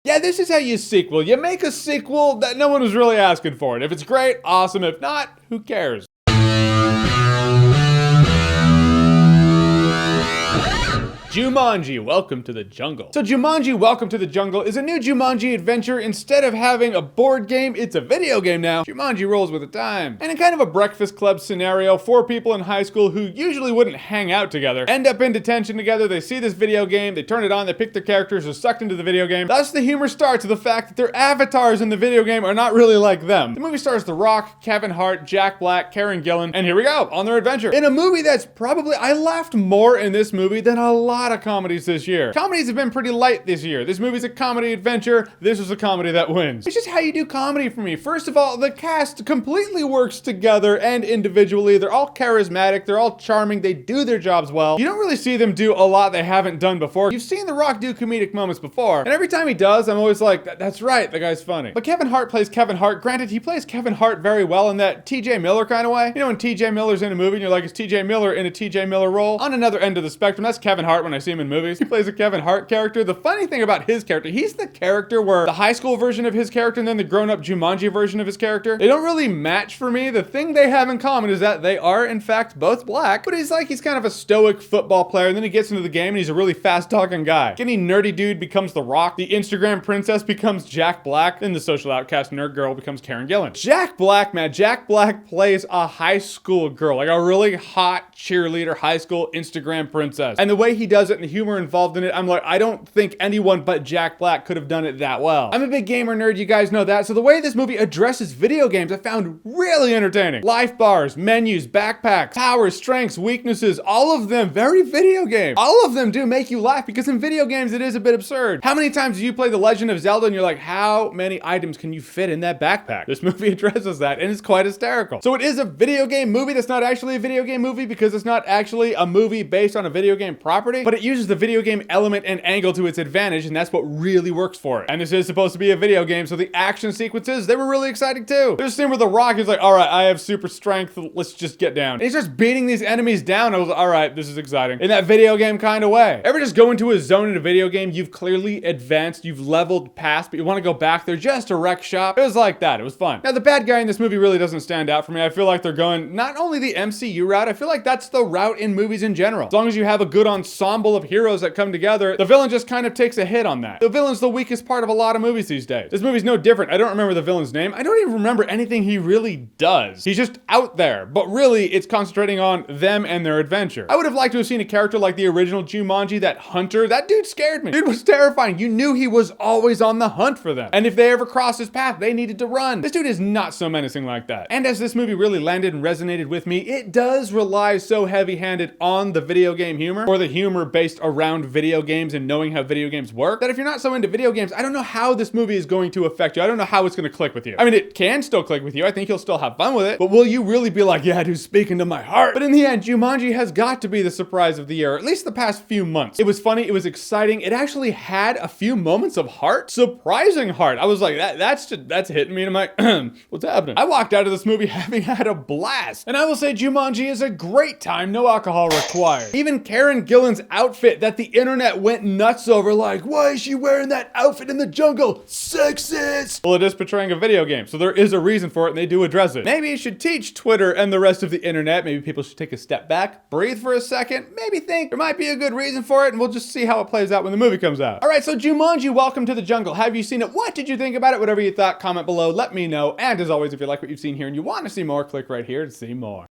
Yeah, this is how you sequel. You make a sequel that no one was really asking for it. If it's great, awesome. If not, who cares? Jumanji, Welcome to the Jungle. So Jumanji, Welcome to the Jungle is a new Jumanji adventure. Instead of having a board game, it's a video game now. Jumanji rolls with the time. And in kind of a Breakfast Club scenario, 4 people in high school who usually wouldn't hang out together end up in detention together. They see this video game, they turn it on, they pick their characters, are sucked into the video game. Thus the humor starts with the fact that their avatars in the video game are not really like them. The movie stars The Rock, Kevin Hart, Jack Black, Karen Gillan, and here we go, on their adventure. In a movie that's probably, I laughed more in this movie than a lot of comedies this year. Comedies have been pretty light this year. This movie's a comedy adventure. This is a comedy that wins. It's just how you do comedy for me. First of all, the cast completely works together and individually. They're all charismatic. They're all charming. They do their jobs well. You don't really see them do a lot they haven't done before. You've seen The Rock do comedic moments before, and every time he does, I'm always like, that's right, the guy's funny. But Kevin Hart plays Kevin Hart. Granted, he plays Kevin Hart very well in that TJ Miller kind of way. You know, when TJ Miller's in a movie and you're like, is TJ Miller in a TJ Miller role? On another end of the spectrum, that's Kevin Hart when I see him in movies. He plays a Kevin Hart character. The funny thing about his character, he's the character where the high school version of his character and then the grown-up Jumanji version of his character, they don't really match for me. The thing they have in common is that they are, in fact, both black, but he's kind of a stoic football player, and then he gets into the game and he's a really fast-talking guy. Any nerdy dude becomes The Rock, the Instagram princess becomes Jack Black, then the social outcast nerd girl becomes Karen Gillan. Jack Black, man, Jack Black plays a high school girl, like a really hot cheerleader, high school Instagram princess. And the way he does it and the humor involved in it, I'm like, I don't think anyone but Jack Black could have done it that well. I'm a big gamer nerd, you guys know that, so the way this movie addresses video games I found really entertaining. Life bars, menus, backpacks, powers, strengths, weaknesses, all of them very video game. All of them do make you laugh because in video games it is a bit absurd. How many times do you play The Legend of Zelda and you're like, how many items can you fit in that backpack? This movie addresses that and it's quite hysterical. So it is a video game movie that's not actually a video game movie because it's not actually a movie based on a video game property, but it uses the video game element and angle to its advantage, and that's what really works for it. And this is supposed to be a video game, so the action sequences, they were really exciting too. There's a scene where The Rock is like, all right, I have super strength, let's just get down. And he's just beating these enemies down. I was like, all right, this is exciting. In that video game kind of way. Ever just go into a zone in a video game, you've clearly advanced, you've leveled past, but you want to go back there just to wreck shop? It was like that, it was fun. Now the bad guy in this movie really doesn't stand out for me. I feel like they're going not only the MCU route, I feel like that's the route in movies in general. As long as you have a good ensemble of heroes that come together, the villain just kind of takes a hit on that. The villain's the weakest part of a lot of movies these days. This movie's no different. I don't remember the villain's name. I don't even remember anything he really does. He's just out there, but really it's concentrating on them and their adventure. I would have liked to have seen a character like the original Jumanji, that hunter. That dude scared me. Dude was terrifying. You knew he was always on the hunt for them. And if they ever crossed his path, they needed to run. This dude is not so menacing like that. And as this movie really landed and resonated with me, it does rely so heavy-handed on the video game humor, or the humor based around video games and knowing how video games work, that if you're not so into video games, I don't know how this movie is going to affect you. I don't know how it's going to click with you. I mean, it can still click with you. I think you'll still have fun with it, but will you really be like, yeah, dude, speaking to my heart? But in the end, Jumanji has got to be the surprise of the year, at least the past few months. It was funny. It was exciting. It actually had a few moments of heart, surprising heart. I was like, that's hitting me, and I'm like, what's happening? I walked out of this movie having had a blast. And I will say Jumanji is a great time, no alcohol required. Even Karen Gillan's outfit that the internet went nuts over, like, why is she wearing that outfit in the jungle? Sexist! Well, it is portraying a video game, so there is a reason for it, and they do address it. Maybe you should teach Twitter and the rest of the internet. Maybe people should take a step back, breathe for a second, maybe think there might be a good reason for it, and we'll just see how it plays out when the movie comes out. All right, so Jumanji, Welcome to the Jungle. Have you seen it? What did you think about it? Whatever you thought, comment below, let me know. And as always, if you like what you've seen here and you want to see more, click right here to see more.